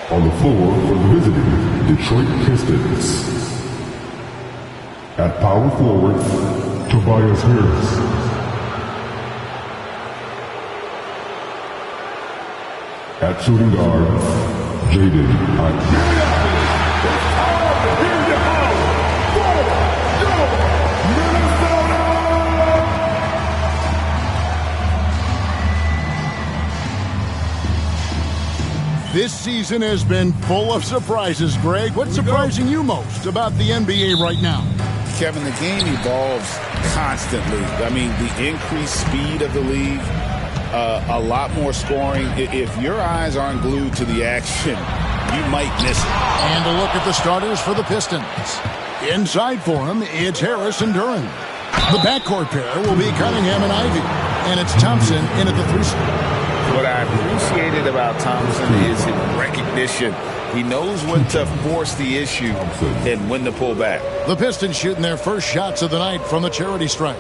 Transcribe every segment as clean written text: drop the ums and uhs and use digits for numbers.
On the floor for the visiting Detroit Pistons. At power forward, Tobias Harris. At shooting guard, Jaden Ivey. This season has been full of surprises, Greg. What's surprising you most about the NBA right now? Kevin, the game evolves constantly. I mean, the increased speed of the league, a lot more scoring. If your eyes aren't glued to the action, you might miss it. And a look at the starters for the Pistons. Inside for him, it's Harris and Duran. The backcourt pair will be Cunningham and Ivey. And it's Thompson in at the 3 spot. What I appreciated about Thompson is his recognition. He knows when to force the issue and when to pull back. The Pistons shooting their first shots of the night from the charity stripe.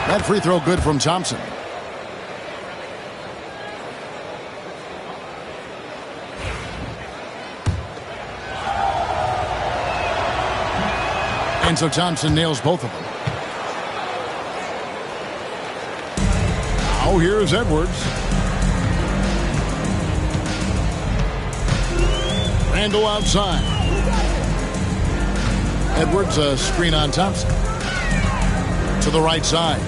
That free throw good from Thompson. And so Thompson nails both of them. Now here's Edwards. Randall outside. Edwards a screen on Thompson. To the right side.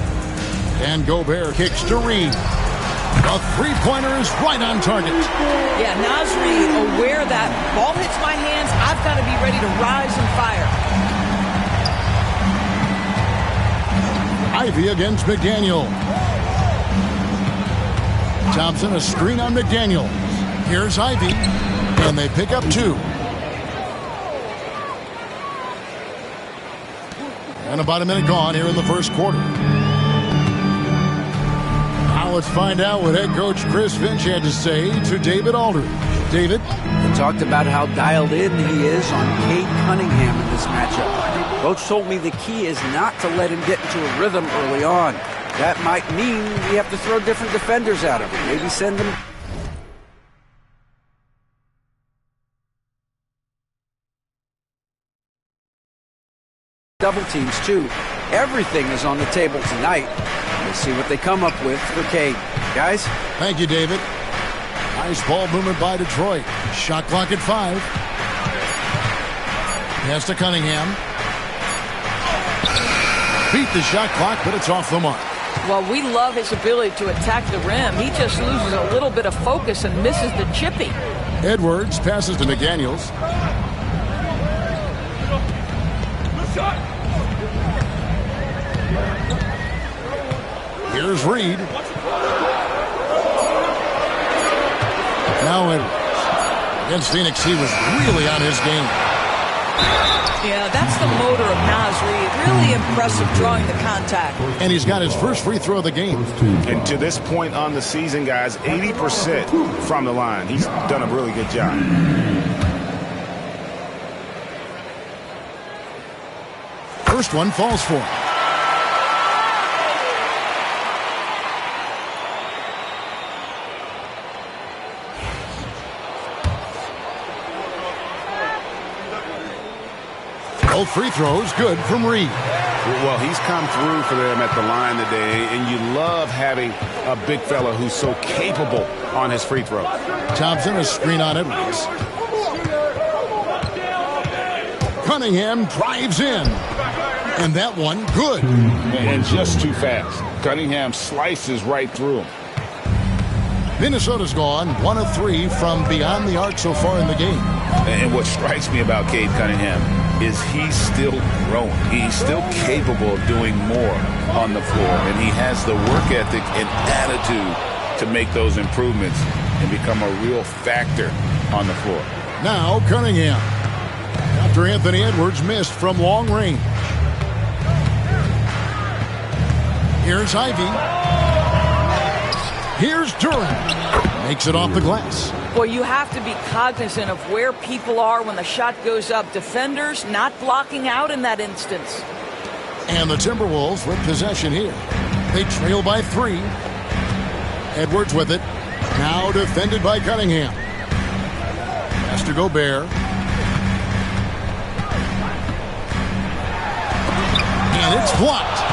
And Gobert kicks to Reed. A three-pointer is right on target. Yeah, Naz Reid aware that ball hits my hands, I've got to be ready to rise and fire. Ivey against McDaniel. Thompson a screen on McDaniel. Here's Ivey. And they pick up 2. And about a minute gone here in the first quarter. Now let's find out what head coach Chris Finch had to say to David Aldridge. David? He talked about how dialed in he is on Cade Cunningham in this matchup. Coach told me the key is not to let him get into a rhythm early on. That might mean we have to throw different defenders at him. Maybe send them double teams too. Everything is on the table tonight. We'll see what they come up with for Cade. Guys? Thank you, David. Nice ball movement by Detroit. Shot clock at 5. Pass to Cunningham. Beat the shot clock, but it's off the mark. Well, we love his ability to attack the rim. He just loses a little bit of focus and misses the chippy. Edwards passes to McDaniels. Here's Reed. Now Edwards. Against Phoenix, he was really on his game. Yeah, that's the motor of Naz Reid. Really impressive drawing the contact. And he's got his first free throw of the game. And to this point on the season, guys, 80% from the line. He's done a really good job. First one falls for him. Both free throws good from Reed. Well, he's come through for them at the line today, and you love having a big fella who's so capable on his free throw. Thompson a screen on Edwards. Cunningham drives in. And that one good. And just too fast. Cunningham slices right through him. Minnesota's gone 1 of 3 from beyond the arc so far in the game. And what strikes me about Cade Cunningham is he's still growing. He's still capable of doing more on the floor. And he has the work ethic and attitude to make those improvements and become a real factor on the floor. Now Cunningham. After Anthony Edwards missed from long range. Here's Ivey. Here's Duran. Makes it off the glass. Boy, you have to be cognizant of where people are when the shot goes up. Defenders not blocking out in that instance. And the Timberwolves with possession here. They trail by 3. Edwards with it. Now defended by Cunningham. Has to Gobert. And it's blocked.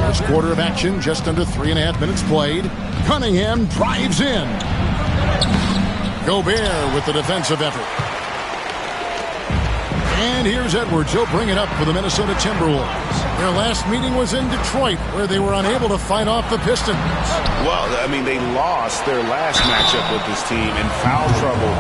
First quarter of action, just under 3.5 minutes played. Cunningham drives in. Gobert with the defensive effort. And here's Edwards. He'll bring it up for the Minnesota Timberwolves. Their last meeting was in Detroit, where they were unable to fight off the Pistons. Well, I mean, they lost their last matchup with this team, and foul trouble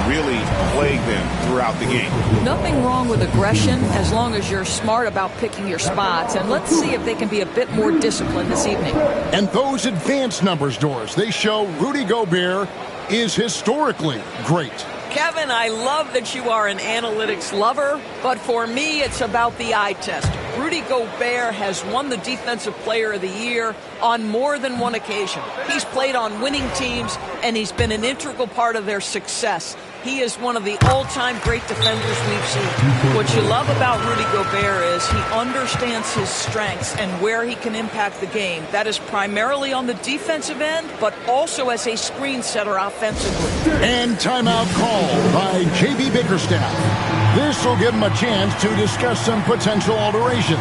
really plagued them throughout the game. Nothing wrong with aggression as long as you're smart about picking your spots. And let's see if they can be a bit more disciplined this evening. And those advanced numbers, Doris, they show Rudy Gobert is historically great. Kevin, I love that you are an analytics lover, but for me, it's about the eye test. Rudy Gobert has won the Defensive Player of the Year on more than one occasion. He's played on winning teams, and he's been an integral part of their success. He is one of the all-time great defenders we've seen. What you love about Rudy Gobert is he understands his strengths and where he can impact the game. That is primarily on the defensive end, but also as a screen setter offensively. And timeout called by J.B. Bickerstaff. This will give him a chance to discuss some potential alterations.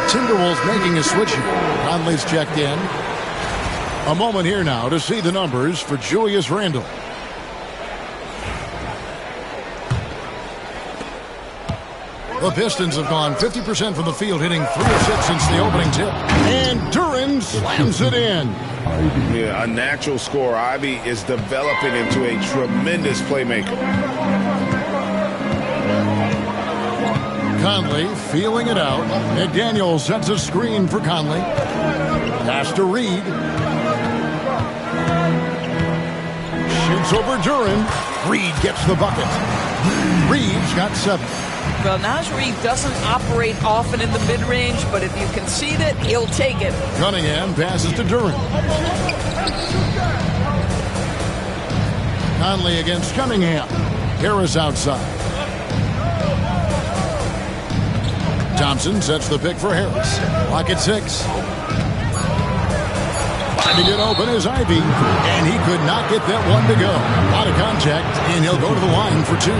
Timberwolves making a switch here. Conley's checked in. A moment here now to see the numbers for Julius Randle. The Pistons have gone 50% from the field, hitting 3 of 6 since the opening tip. And Duren slams it in. Yeah, a natural scorer. Ivy is developing into a tremendous playmaker. Conley feeling it out. McDaniel sets a screen for Conley. Pass to Reed. Shoots over Duren. Reed gets the bucket. Reed's got 7. Well, Naz Reid doesn't operate often in the mid-range, but if you concede it, he'll take it. Cunningham passes to Duren. Conley against Cunningham. Harris outside. Thompson sets the pick for Harris. Lock at 6. Finding it open is Ivy, and he could not get that one to go. A lot of contact, and he'll go to the line for 2.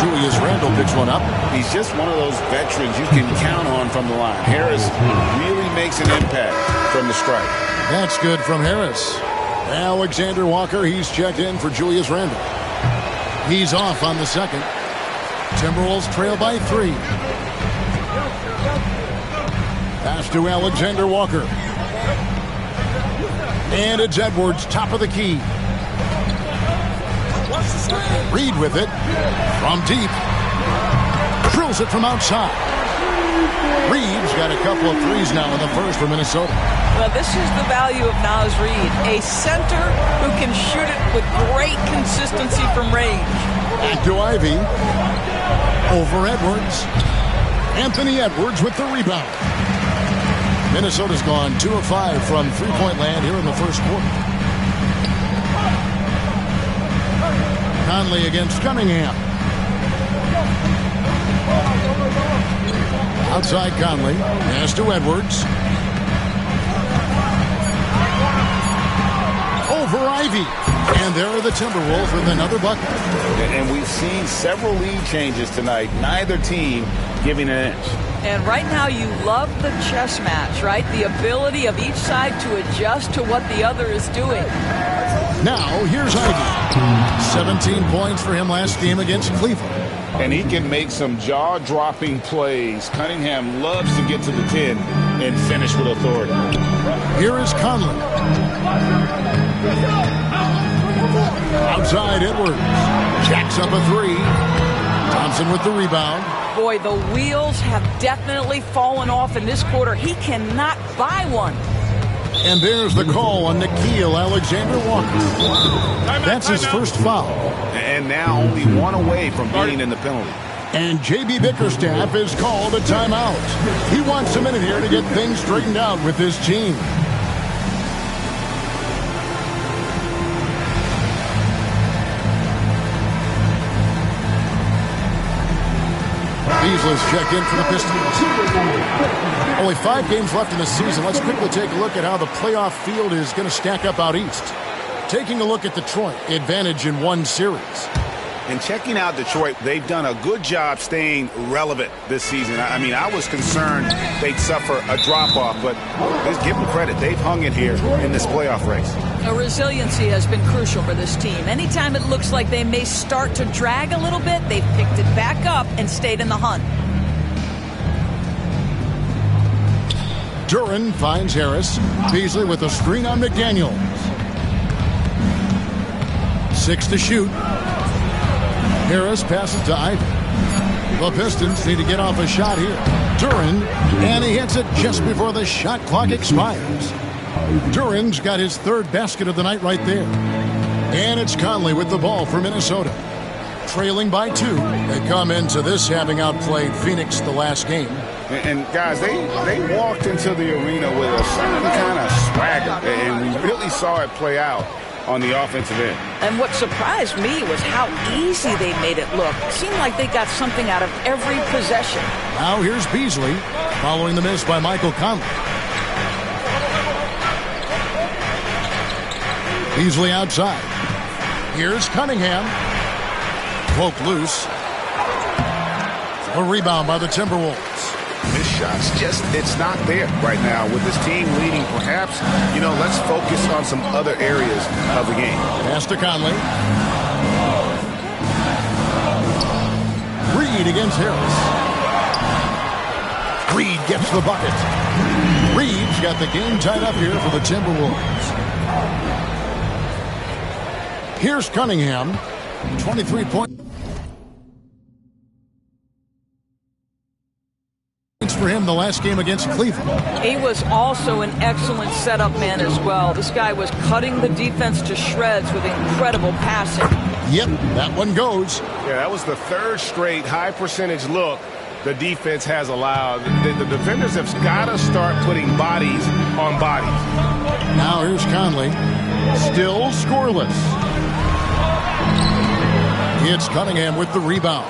Julius Randle picks one up. He's just one of those veterans you can count on from the line. Harris really makes an impact from the strike. That's good from Harris. Alexander Walker, he's checked in for Julius Randle. He's off on the second. Timberwolves trail by 3. Pass to Alexander Walker. And it's Edwards, top of the key. Reed with it. From deep. Drills it from outside. Reed's got a couple of threes now in the first for Minnesota. Well, this is the value of Naz Reid. A center who can shoot it with great consistency from range. Back to Ivy. Over Edwards. Anthony Edwards with the rebound. Minnesota's gone 2 of 5 from three-point land here in the first quarter. Conley against Cunningham. Outside Conley. Pass to Edwards. Over Ivy. Ivy. And there are the Timberwolves with another bucket. And we've seen several lead changes tonight. Neither team giving an inch. And right now you love the chess match, right? The ability of each side to adjust to what the other is doing. Now, here's Ivy. 17 points for him last game against Cleveland. And he can make some jaw-dropping plays. Cunningham loves to get to the 10 and finish with authority. Here is Conley. Outside Edwards. Jacks up a three. Thompson with the rebound. Boy, the wheels have definitely fallen off in this quarter. He cannot buy one. And there's the call on Nickeil Alexander-Walker. That's his first foul. And now only one away from being in the penalty. And J.B. Bickerstaff is called a timeout. He wants a minute here to get things straightened out with his team. Beasley's checked in for the Pistons. Only 5 games left in the season. Let's quickly take a look at how the playoff field is going to stack up out east. Taking a look at Detroit, advantage in 1 series. And checking out Detroit, they've done a good job staying relevant this season. I mean, I was concerned they'd suffer a drop-off, but let's give them credit. They've hung in here in this playoff race. Resiliency has been crucial for this team. Anytime it looks like they may start to drag a little bit, they've picked it back up and stayed in the hunt. Duran finds Harris. Beasley with a screen on McDaniels. 6 to shoot. Harris passes to Ivy. The Pistons need to get off a shot here. Duran, and he hits it just before the shot clock expires. Duran's got his 3rd basket of the night right there. And it's Conley with the ball for Minnesota. Trailing by 2. They come into this having outplayed Phoenix the last game. And guys, they walked into the arena with a certain kind of swagger, and we really saw it play out on the offensive end. And what surprised me was how easy they made it look. It seemed like they got something out of every possession. Now here's Beasley, following the miss by Michael Conley. Beasley outside. Here's Cunningham. Poke loose. A rebound by the Timberwolves. This shot's just, it's not there right now with this team leading. Perhaps, let's focus on some other areas of the game. Pass to Conley. Reed against Harris. Reed gets the bucket. Reed's got the game tied up here for the Timberwolves. Here's Cunningham. 23 points for him the last game against Cleveland. He was also an excellent setup man as well. This guy was cutting the defense to shreds with incredible passing. Yep, that one goes. Yeah, that was the 3rd straight high percentage look the defense has allowed. The defenders have got to start putting bodies on bodies. Now here's Conley. Still scoreless. It's Cunningham with the rebound.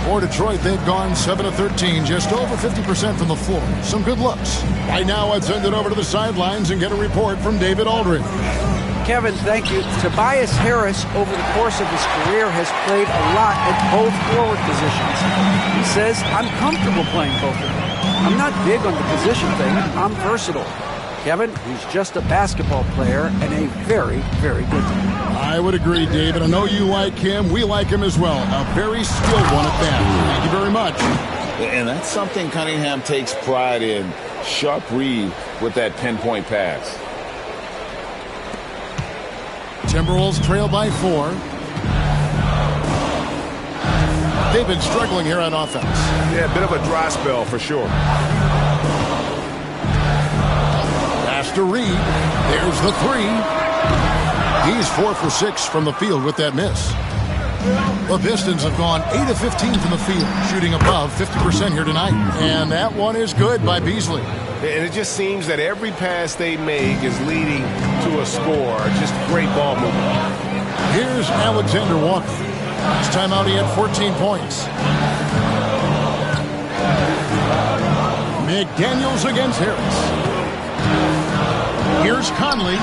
For Detroit, they've gone 7 of 13, just over 50% from the floor. Some good looks. Right now, I'd send it over to the sidelines and get a report from David Aldridge. Kevin, thank you. Tobias Harris, over the course of his career, has played a lot at both forward positions. He says, I'm comfortable playing both of them. I'm not big on the position thing. I'm versatile. Kevin, he's just a basketball player and a very, very good one. I would agree, David. I know you like him. We like him as well. A very skilled one at that. Thank you very much. And that's something Cunningham takes pride in. Sharp read with that pinpoint pass. Timberwolves trail by 4. They've been struggling here on offense. Yeah, a bit of a dry spell for sure. Pass to Reed. There's the 3. He's 4 for 6 from the field with that miss. The Pistons have gone 8 of 15 from the field, shooting above 50% here tonight. And that one is good by Beasley. And it just seems that every pass they make is leading to a score. Just great ball movement. Here's Alexander Walker. This time out he had 14 points. McDaniels against Harris. Here's Conley.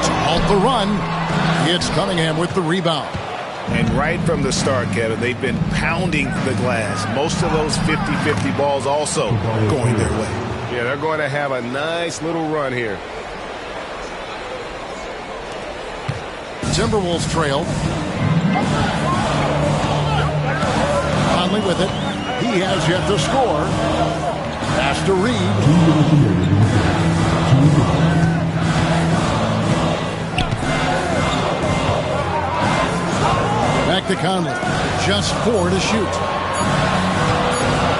to halt the run. It's Cunningham with the rebound. And right from the start, Kevin, they've been pounding the glass. Most of those 50-50 balls also going their way. Yeah, they're going to have a nice little run here. Timberwolves trail. Conley with it. He has yet to score. Pass to Reed. Back to Conley. Just 4 to shoot.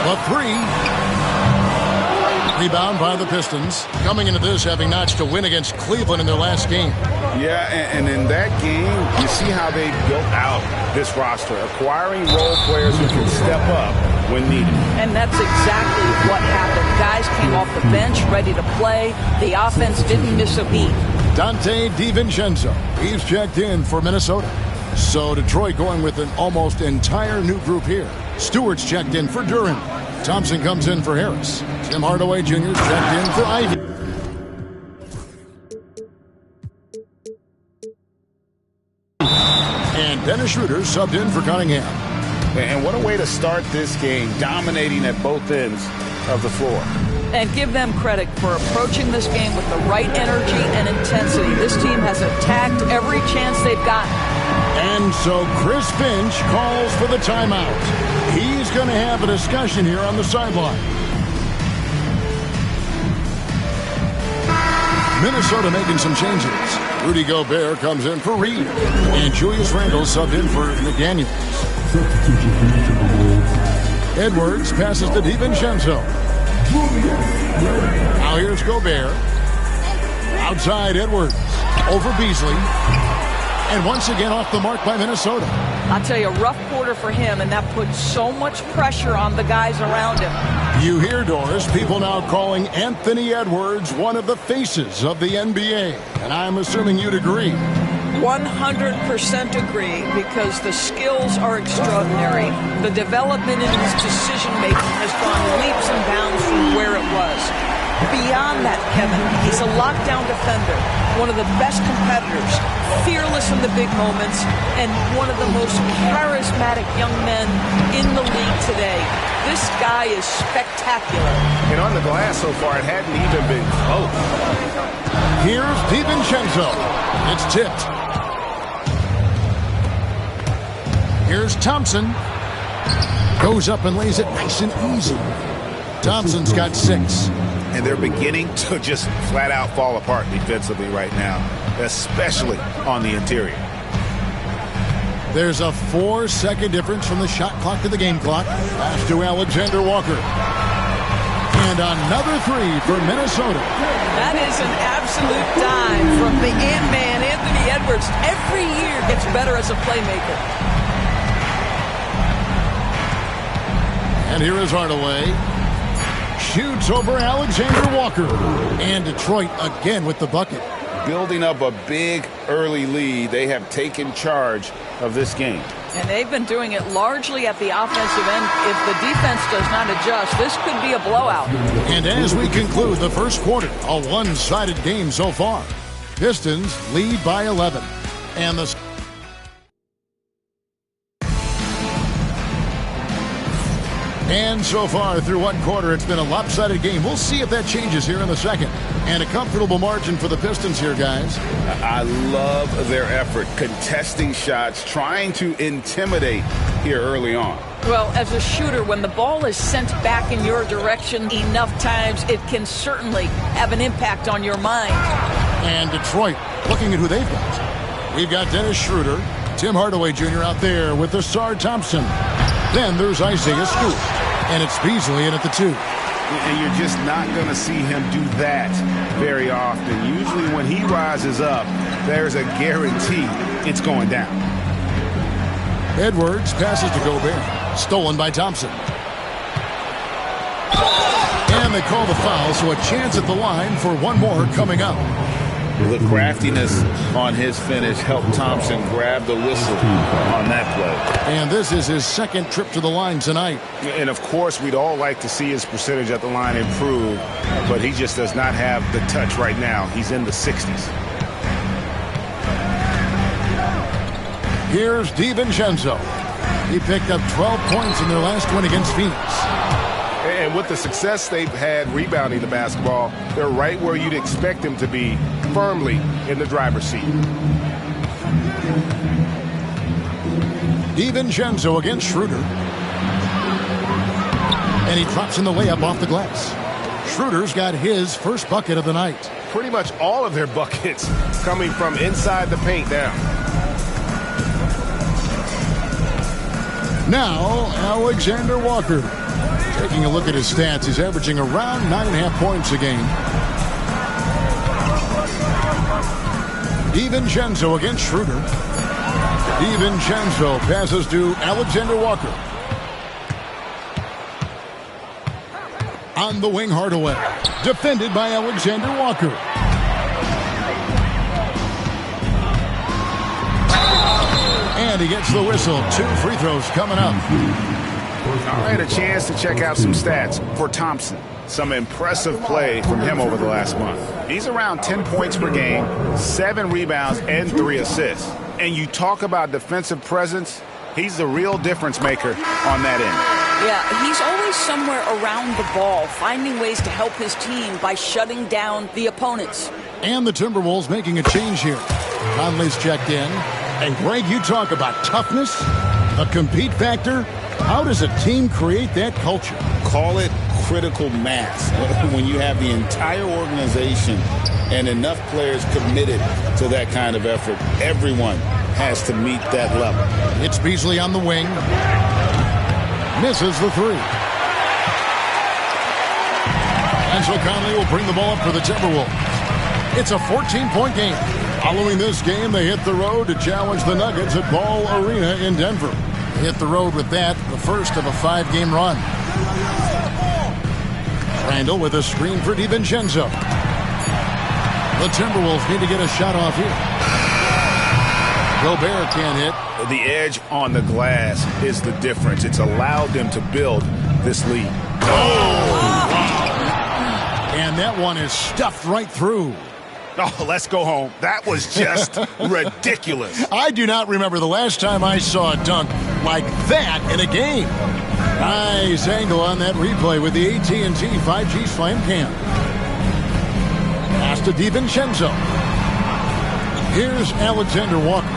The 3. Rebound by the Pistons. Coming into this having notched a win against Cleveland in their last game. Yeah, and in that game, you see how they built out this roster, acquiring role players who can step up when needed. And that's exactly what happened. Guys came off the bench ready to play. The offense didn't miss a beat. Dante DiVincenzo. He's checked in for Minnesota. So Detroit going with an almost entire new group here. Stewart's checked in for Duren. Thompson comes in for Harris. Tim Hardaway Jr. checked in for Ivy. And Dennis Schroeder subbed in for Cunningham. And what a way to start this game, dominating at both ends of the floor. And give them credit for approaching this game with the right energy and intensity. This team has attacked every chance they've gotten. And so Chris Finch calls for the timeout. He's going to have a discussion here on the sideline. Minnesota making some changes. Rudy Gobert comes in for Reed. And Julius Randle subbed in for McDaniels. Edwards passes to DiVincenzo. Now here's Gobert. Outside Edwards. Over Beasley. And once again off the mark by Minnesota. I'll tell you, a rough quarter for him, and that puts so much pressure on the guys around him. You hear, Doris, people now calling Anthony Edwards one of the faces of the NBA. And I'm assuming you'd agree. 100% agree, because the skills are extraordinary. The development in his decision-making has gone leaps and bounds from where it was. Beyond that, Kevin, he's a lockdown defender, one of the best competitors, fearless in the big moments, and one of the most charismatic young men in the league today. This guy is spectacular. And on the glass so far, it hadn't even been close. Here's DiVincenzo. It's tipped. Here's Thompson. Goes up and lays it nice and easy. Thompson's got 6. And they're beginning to just flat out fall apart defensively right now, especially on the interior. There's a 4-second difference from the shot clock to the game clock. Pass to Alexander Walker. And another 3 for Minnesota. That is an absolute dime from the Ant-Man, Anthony Edwards. Every year gets better as a playmaker. And here is Hardaway. Shoots over Alexander Walker. And Detroit again with the bucket. Building up a big early lead, they have taken charge of this game. And they've been doing it largely at the offensive end. If the defense does not adjust, this could be a blowout. And as we conclude the first quarter, a one-sided game so far. Pistons lead by 11. And the And so far through one quarter, it's been a lopsided game. We'll see if that changes here in the second. And a comfortable margin for the Pistons here, guys. I love their effort, contesting shots, trying to intimidate here early on. Well, as a shooter, when the ball is sent back in your direction enough times, it can certainly have an impact on your mind. And Detroit, looking at who they've got. We've got Dennis Schroeder, Tim Hardaway Jr. out there with Asar Thompson. Then there's Isaiah Stewart. And it's Beasley in at the 2. And you're just not going to see him do that very often. Usually when he rises up, there's a guarantee it's going down. Edwards passes to Gobert. Stolen by Thompson. And they call the foul, so a chance at the line for one more coming up. The craftiness on his finish helped Thompson grab the whistle on that play. And this is his second trip to the line tonight. And, of course, we'd all like to see his percentage at the line improve, but he just does not have the touch right now. He's in the 60s. Here's DiVincenzo. He picked up 12 points in their last win against Phoenix. And with the success they've had rebounding the basketball, they're right where you'd expect them to be, firmly in the driver's seat. DiVincenzo against Schroeder. And he drops in the layup off the glass. Schroeder's got his first bucket of the night. Pretty much all of their buckets coming from inside the paint now. Now, Alexander Walker. Taking a look at his stats, he's averaging around 9.5 points a game. DiVincenzo against Schroeder. DiVincenzo passes to Alexander Walker. On the wing, Hardaway. Defended by Alexander Walker. And he gets the whistle. 2 free throws coming up. I had a chance to check out some stats for Thompson. Some impressive play from him over the last month. He's around 10 points per game, 7 rebounds, and 3 assists. And you talk about defensive presence, he's the real difference maker on that end. Yeah, he's always somewhere around the ball, finding ways to help his team by shutting down the opponents. And the Timberwolves making a change here. Conley's checked in. And Greg, you talk about toughness, a compete factor. How does a team create that culture? Call it critical mass. When you have the entire organization and enough players committed to that kind of effort, everyone has to meet that level. It's Beasley on the wing. Misses the 3. And so Conley will bring the ball up for the Timberwolves. It's a 14-point game. Following this game, they hit the road to challenge the Nuggets at Ball Arena in Denver. They hit the road with that, the first of a 5-game run. Randall with a screen for DiVincenzo. The Timberwolves need to get a shot off here. Gobert can't hit. The edge on the glass is the difference. It's allowed them to build this lead. And that one is stuffed right through. Oh, let's go home. That was just ridiculous. I do not remember the last time I saw a dunk like that in a game. Nice angle on that replay with the AT&T 5G Slam Cam. Pass to DiVincenzo. Here's Alexander Walker.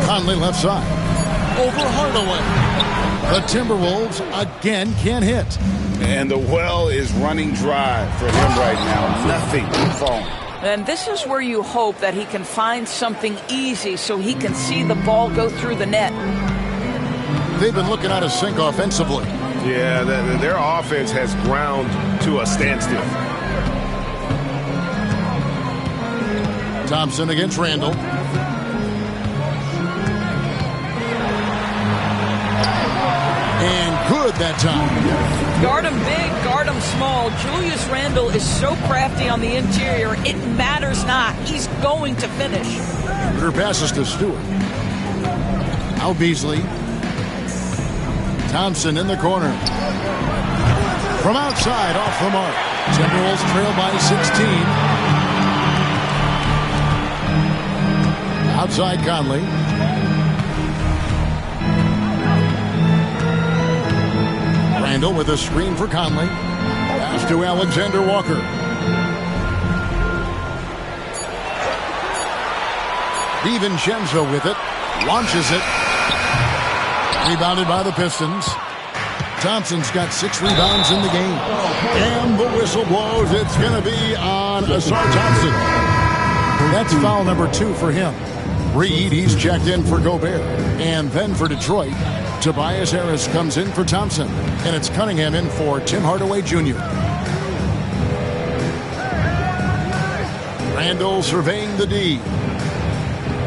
Conley left side. Over Hardaway. The Timberwolves again can't hit. And the well is running dry for him right now. Nothing falling. And this is where you hope that he can find something easy so he can see the ball go through the net. They've been looking out of sync offensively. Yeah, their offense has ground to a standstill. Thompson against Randall. And good that time. Guard him big, guard him small. Julius Randle is so crafty on the interior, it matters not. He's going to finish. Her passes to Stewart. Now Beasley. Thompson in the corner. From outside, off the mark. Timberwolves trail by 16. Outside Conley. Randall with a screen for Conley. Pass to Alexander Walker. DiVincenzo with it. Launches it. Rebounded by the Pistons. Thompson's got 6 rebounds in the game. And the whistle blows. It's going to be on Asar Thompson. That's foul number 2 for him. Reed, he's checked in for Gobert. And then for Detroit, Tobias Harris comes in for Thompson. And it's Cunningham in for Tim Hardaway Jr. Randall surveying the D.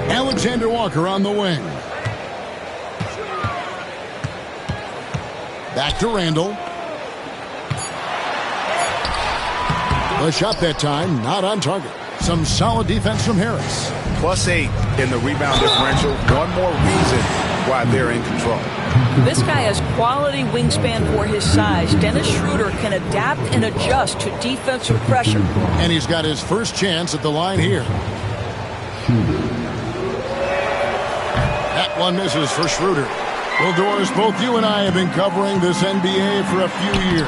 Alexander Walker on the wing. Back to Randall. The shot that time, not on target. Some solid defense from Harris. +8 in the rebound differential. One more reason why they're in control. This guy has quality wingspan for his size. Dennis Schroeder can adapt and adjust to defensive pressure. And he's got his first chance at the line here. That one misses for Schroeder. Well, Doris, both you and I have been covering this NBA for a few years.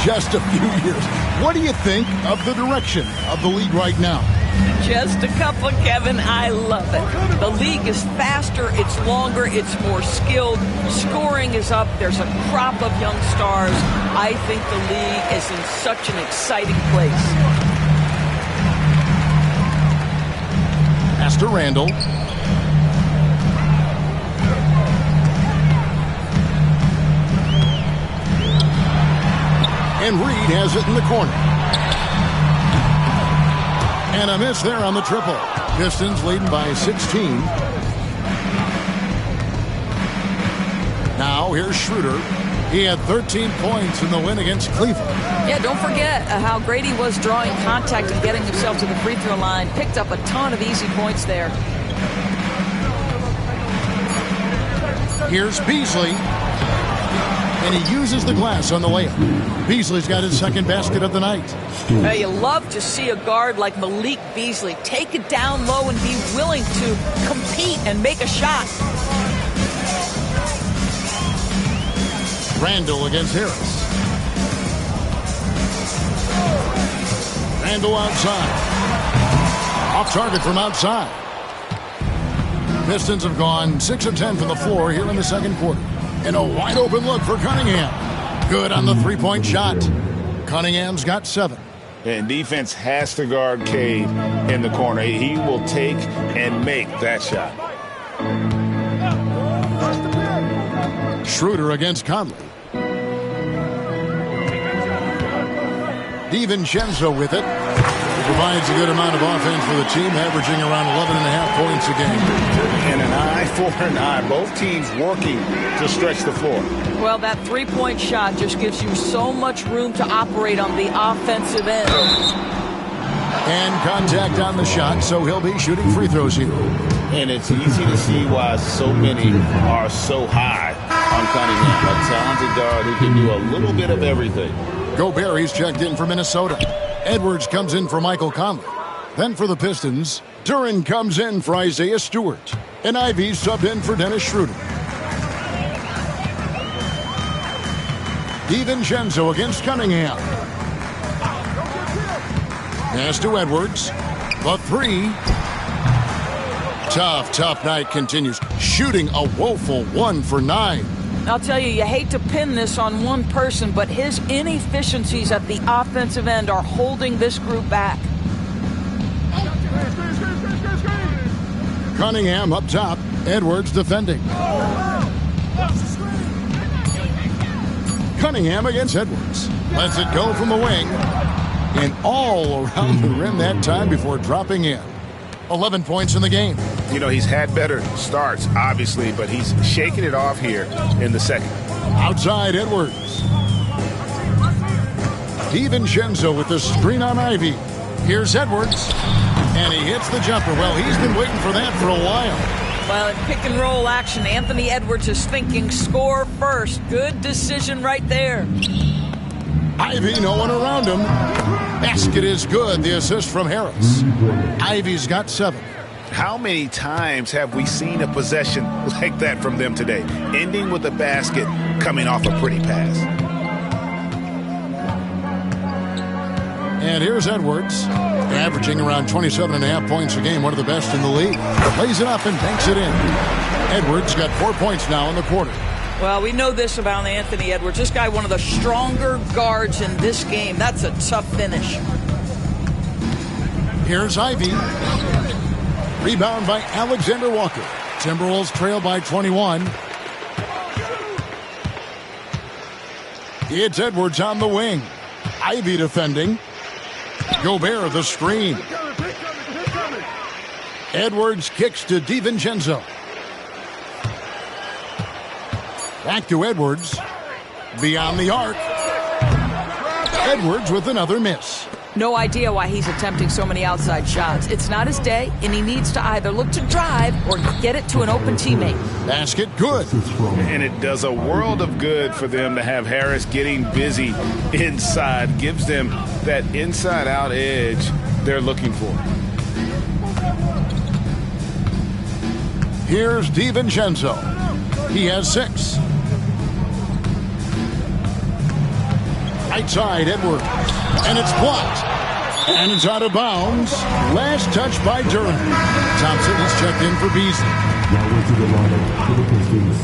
Just a few years. What do you think of the direction of the league right now? Just a couple, Kevin. I love it. The league is faster, it's longer, it's more skilled. Scoring is up. There's a crop of young stars. I think the league is in such an exciting place. Pass to Randall. And Reed has it in the corner. And a miss there on the triple. Pistons leading by 16. Now here's Schroeder. He had 13 points in the win against Cleveland. Yeah, don't forget how great he was drawing contact and getting himself to the free throw line. Picked up a ton of easy points there. Here's Beasley. And he uses the glass on the layup. Beasley's got his second basket of the night. You love to see a guard like Malik Beasley take it down low and be willing to compete and make a shot. Randall against Harris. Randall outside. Off target from outside. Pistons have gone 6 of 10 from the floor here in the second quarter. And a wide open look for Cunningham. Good on the three-point shot. Cunningham's got 7. And defense has to guard Cade in the corner. He will take and make that shot. Schroeder against Conley. DiVincenzo with it. He provides a good amount of offense for the team, averaging around 11.5 points a game. And an eye for an eye. Both teams working to stretch the floor. Well, that three-point shot just gives you so much room to operate on the offensive end. And contact on the shot, so he'll be shooting free throws here. And it's easy to see why so many are so high on Cunningham. A talented guard who can do a little bit of everything. Gobert, he's checked in for Minnesota. Edwards comes in for Michael Conley. Then for the Pistons, Duran comes in for Isaiah Stewart. And Ivey subbed in for Dennis Schroeder. DiVincenzo against Cunningham. Pass to Edwards. The three. Tough night continues. Shooting a woeful 1 for 9. I'll tell you, you hate to pin this on one person, but his inefficiencies at the offensive end are holding this group back. Cunningham up top. Edwards defending. Cunningham against Edwards. Lets it go from the wing. And all around the rim that time before dropping in. 11 points in the game. You know, he's had better starts, obviously, but he's shaking it off here in the second. Outside Edwards. DiVincenzo with the screen on Ivey. Here's Edwards. And he hits the jumper. Well, he's been waiting for that for a while. Well, in pick and roll action, Anthony Edwards is thinking score first. Good decision right there. Ivey, no one around him. Basket is good. The assist from Harris. Ivey's got 7. How many times have we seen a possession like that from them today? Ending with a basket, coming off a pretty pass. And here's Edwards, averaging around 27.5 points a game, one of the best in the league. Lays it up and banks it in. Edwards got 4 points now in the quarter. Well, we know this about Anthony Edwards. This guy, one of the stronger guards in this game. That's a tough finish. Here's Ivey. Rebound by Alexander Walker. Timberwolves trail by 21. It's Edwards on the wing. Ivey defending. Gobert the screen. Edwards kicks to DiVincenzo. Back to Edwards. Beyond the arc. Edwards with another miss. No idea why he's attempting so many outside shots. It's not his day, and he needs to either look to drive or get it to an open teammate. Basket good. And it does a world of good for them to have Harris getting busy inside. Gives them that inside-out edge they're looking for. Here's DiVincenzo. He has 6. Right side, Edwards. And it's blocked. And it's out of bounds. Last touch by Duran. Thompson is checked in for Beasley. Now into the lineup for the Pistons.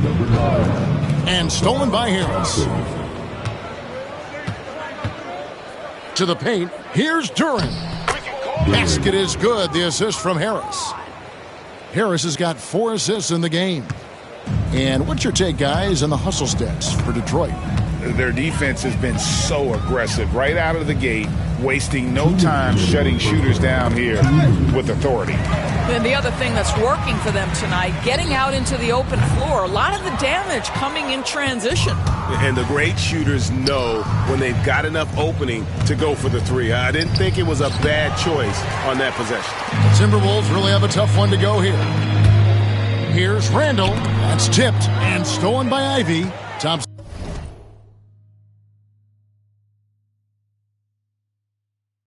Number 9. And stolen by Harris. To the paint. Here's Duran. Basket is good. The assist from Harris. Harris has got 4 assists in the game. And what's your take, guys, on the hustle stats for Detroit? Their defense has been so aggressive right out of the gate, wasting no time shutting shooters down here with authority. And the other thing that's working for them tonight, getting out into the open floor. A lot of the damage coming in transition. And the great shooters know when they've got enough opening to go for the 3. I didn't think it was a bad choice on that possession. The Timberwolves really have a tough one to go here. Here's Randall. That's tipped and stolen by Ivy.